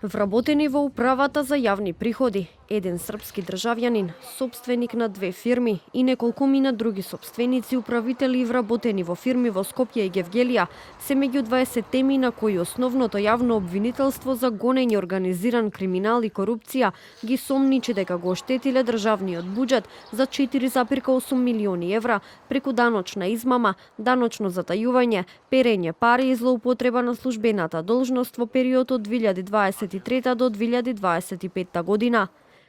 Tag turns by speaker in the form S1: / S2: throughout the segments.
S1: Вработени во управата за јавни приходи, еден српски државјанин, сопственик на 2 фирми и неколкумина други сопственици, управители и вработени во фирми во Скопје и Гевгелија, се меѓу 20 теми на кои основното јавно обвинителство за гонење, организиран криминал и корупција ги сомничи дека го оштетиле државниот буџет за 4,8 милиони евра преку даночна измама, даночно затајување, перење пари и злоупотреба на службената должност во период од 2023 до 2025 година.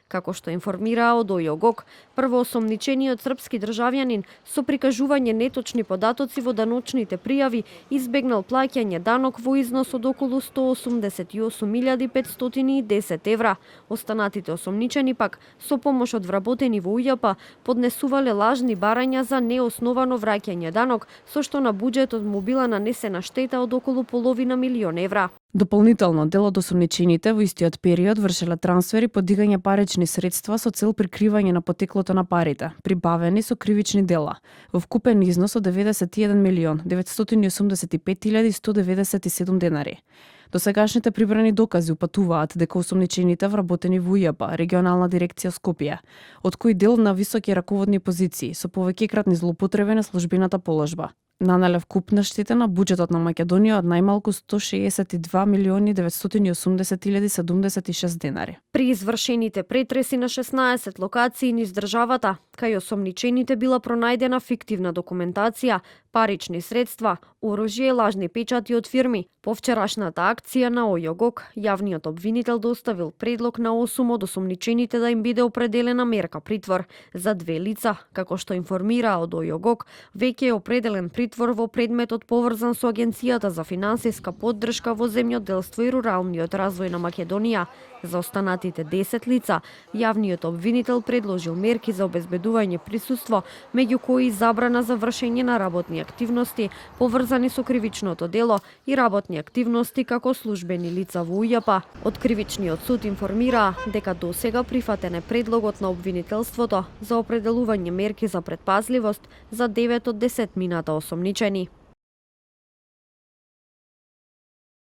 S1: Како што информираа од ОЈО-ГОК, првоосомничениот српски државјанин со прикажување неточни податоци во даночните пријави избегнал плаќање данок во износ од околу 188.510 евра. Останатите осомничени пак, со помош од вработени во УЈП, поднесувале лажни барања за неосновано враќање данок, со што на буџетот му била нанесена штета од околу половина милион евра.
S2: Дополнително, дел од осомничените во истиот период вршеле трансфери по дигање парични средства со цел прикривање на потеклото на парите, прибавени со кривични дела, во вкупен износ од 91.985.197 денари. Досегашните прибрани докази упатуваат дека осомничените вработени во УЈП, регионална дирекција Скопје, од кои дел на високи раководни позиции со повеќекратни злоупотреби на службената положба. Нанеле вкупна штета на буџетот на Македонија од најмалку 162.980.076 денари.
S1: При извршените претреси на 16 локации низ државата, кај осомничените била пронајдена фиктивна документација, парични средства, оружје и лажни печати од фирми. По вчерашната акција на ОЈО-ГОК, јавниот обвинител доставил предлог на 8 од осомничените да им биде определена мерка притвор. За 2 лица, како што информира од ОЈО-ГОК, веќе е определен притвор во предметот поврзан со Агенцијата за финансиска поддршка во земјоделство и руралниот развој на Македонија. За останатите 10 лица, јавниот обвинител предложил мерки за обезбедување присуство, меѓу кои забрана за вршење на работни активности поврзани со кривичното дело и работни активности како службени лица во УЈП. Од кривичниот суд информираа дека досега прифатен е предлогот на обвинителството за определување мерки за претпазливост за 9 од 10 мината осомничени.